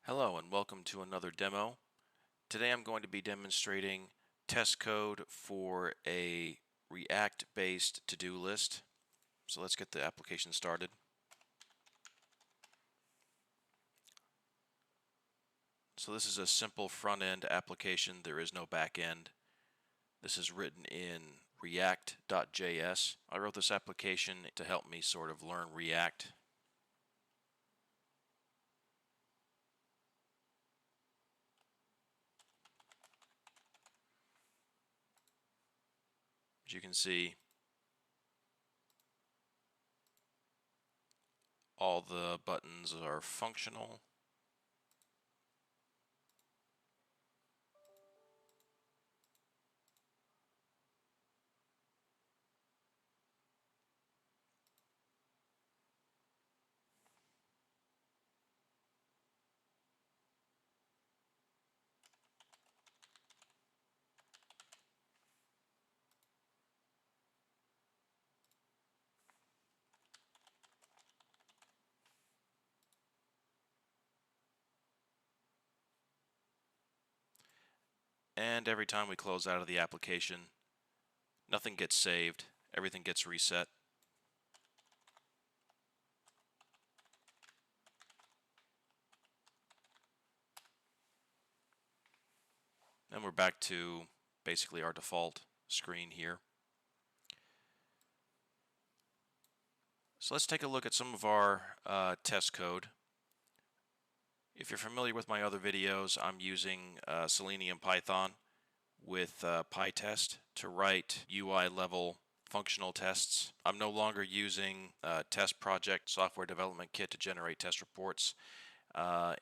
Hello and welcome to another demo. Today I'm going to be demonstrating test code for a React-based to-do list. So let's get the application started. So this is a simple front-end application. There is no back-end. This is written in React.js. I wrote this application to help me sort of learn React. As you can see, all the buttons are functional. And every time we close out of the application, nothing gets saved, everything gets reset. And we're back to basically our default screen here. So let's take a look at some of our test code. If you're familiar with my other videos, I'm using Selenium Python with PyTest to write UI level functional tests. I'm no longer using Test Project Software Development Kit to generate test reports.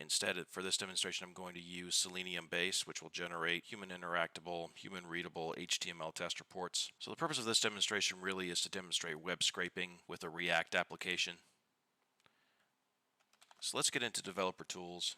Instead, for this demonstration, I'm going to use Selenium Base, which will generate human interactable, human readable HTML test reports. So the purpose of this demonstration really is to demonstrate web scraping with a React application. So let's get into developer tools.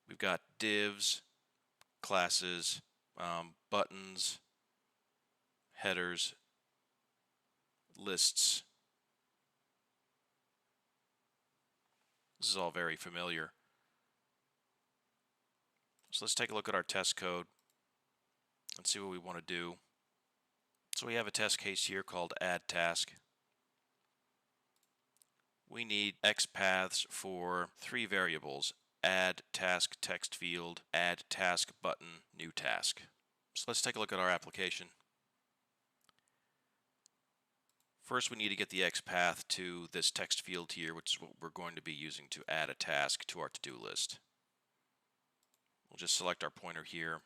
We've got divs, classes, buttons, headers, lists. This is all very familiar. So let's take a look at our test code and see what we want to do. So we have a test case here called add task. We need X paths for three variables: add task text field, add task button, new task. So let's take a look at our application. First, we need to get the X path to this text field here, which is what we're going to be using to add a task to our to-do list. We'll just select our pointer here,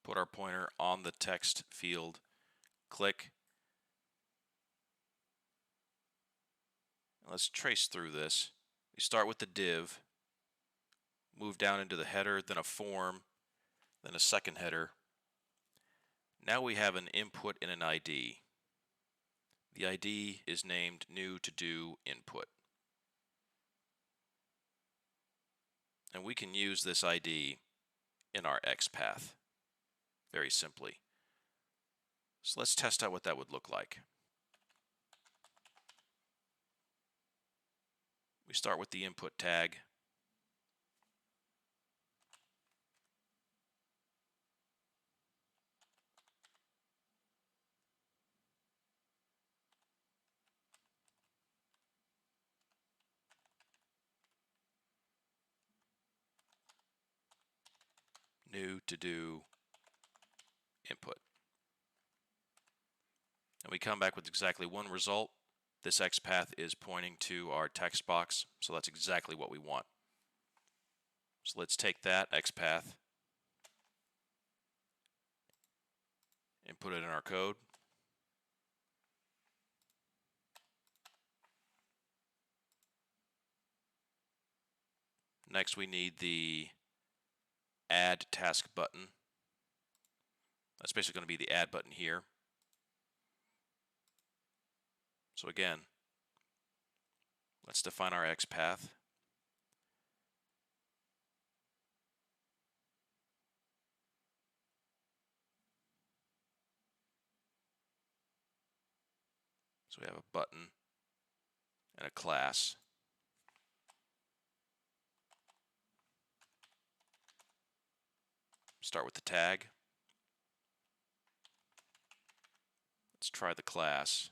put our pointer on the text field, click. Let's trace through this. We start with the div, move down into the header, then a form, then a second header. Now we have an input and an ID. The ID is named new to-do input. And we can use this ID in our X path very simply. So let's test out what that would look like. We start with the input tag. New to-do input. And we come back with exactly one result. This X path is pointing to our text box, so that's exactly what we want. So let's take that X path and put it in our code. Next, we need the add task button. That's basically going to be the add button here. So again, let's define our X path. So we have a button and a class. Start with the tag. Let's try the class.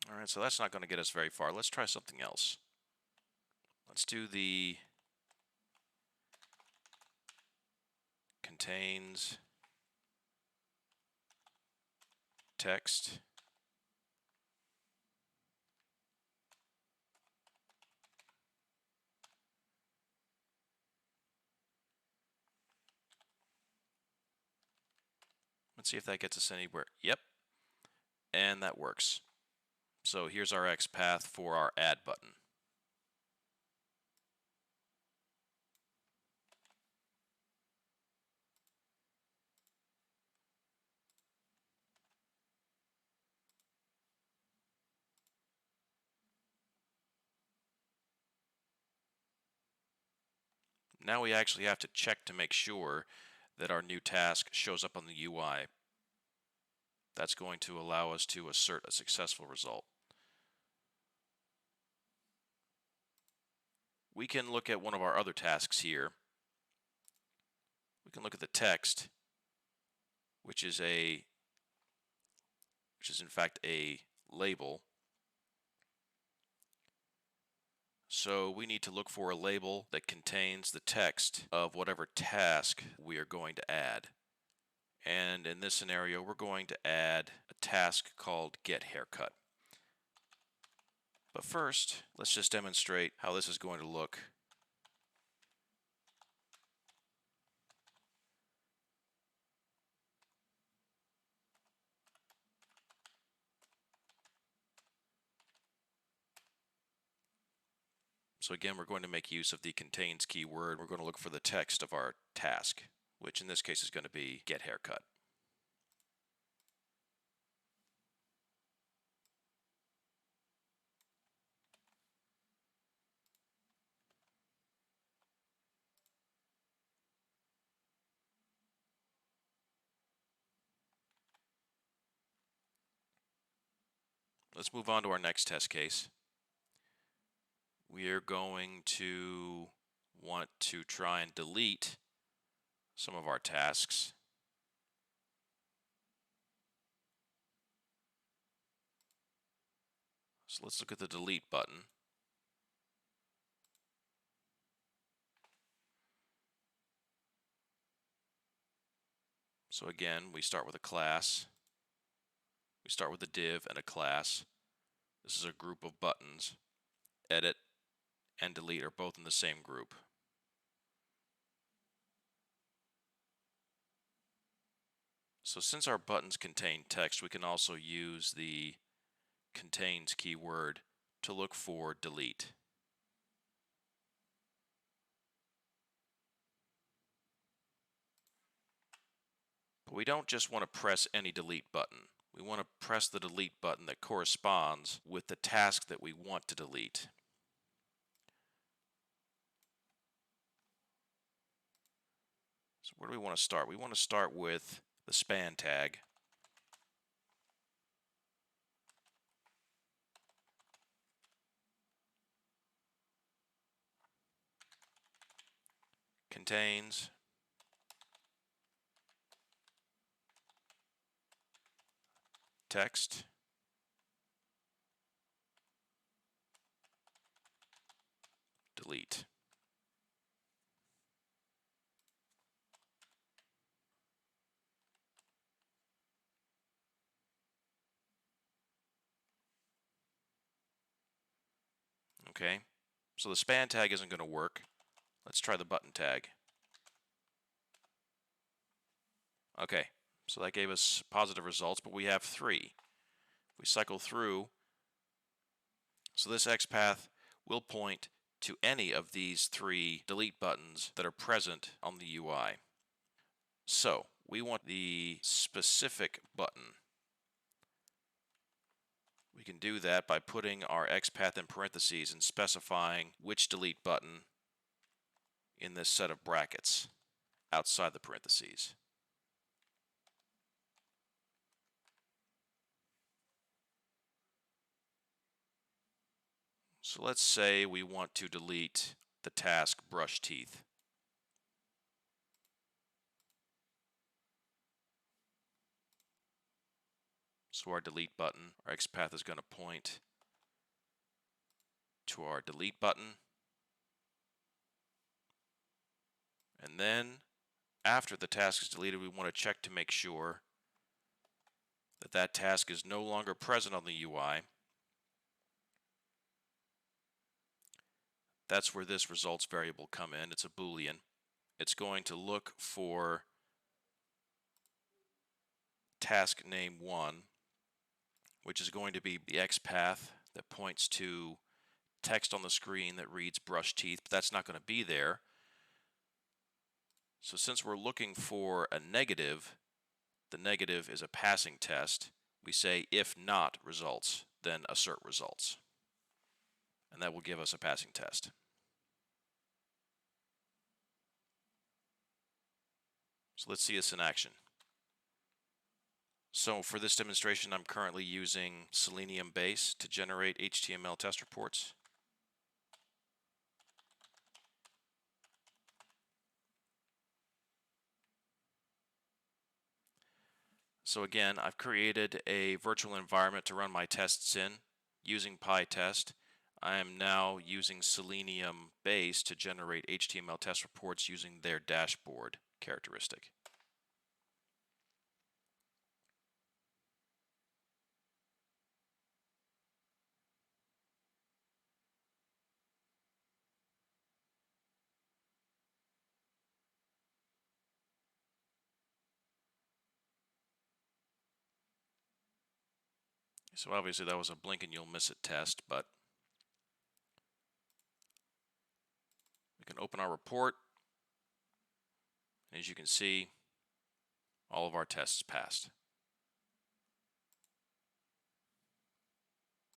All right, so that's not going to get us very far. Let's try something else. Let's do the contains text. Let's see if that gets us anywhere. Yep, and that works. So here's our XPath for our add button. Now we actually have to check to make sure that our new task shows up on the UI. That's going to allow us to assert a successful result. We can look at one of our other tasks here. We can look at the text, which is in fact a label. So we need to look for a label that contains the text of whatever task we are going to add. And in this scenario, we're going to add a task called Get Haircut. But first, let's just demonstrate how this is going to look. So again, we're going to make use of the contains keyword. We're going to look for the text of our task, which in this case is going to be Get Haircut. Let's move on to our next test case. We are going to want to try and delete some of our tasks. So let's look at the delete button. So again, we start with a class. We start with a div and a class. This is a group of buttons. Edit and delete are both in the same group. So since our buttons contain text, we can also use the contains keyword to look for delete. But we don't just want to press any delete button. We want to press the delete button that corresponds with the task that we want to delete. So where do we want to start? We want to start with the span tag. Contains text delete. Okay, so the span tag isn't going to work. Let's try the button tag. Okay, so that gave us positive results, but we have 3. If we cycle through, so this XPath will point to any of these three delete buttons that are present on the UI. So we want the specific button. We can do that by putting our XPath in parentheses and specifying which delete button in this set of brackets outside the parentheses. So let's say we want to delete the task brush teeth. So our delete button, our XPath is going to point to our delete button. And then after the task is deleted, we want to check to make sure that that task is no longer present on the UI. That's where this results variable come in. It's a Boolean. It's going to look for task name 1, which is going to be the XPath that points to text on the screen that reads brush teeth, but that's not going to be there. So since we're looking for a negative, the negative is a passing test. We say if not results, then assert results. And that will give us a passing test. So let's see this in action. So for this demonstration, I'm currently using Selenium Base to generate HTML test reports. So again, I've created a virtual environment to run my tests in using PyTest. I am now using Selenium Base to generate HTML test reports using their dashboard characteristic. So obviously that was a blink and you'll miss it test, but we can open our report. As you can see, all of our tests passed.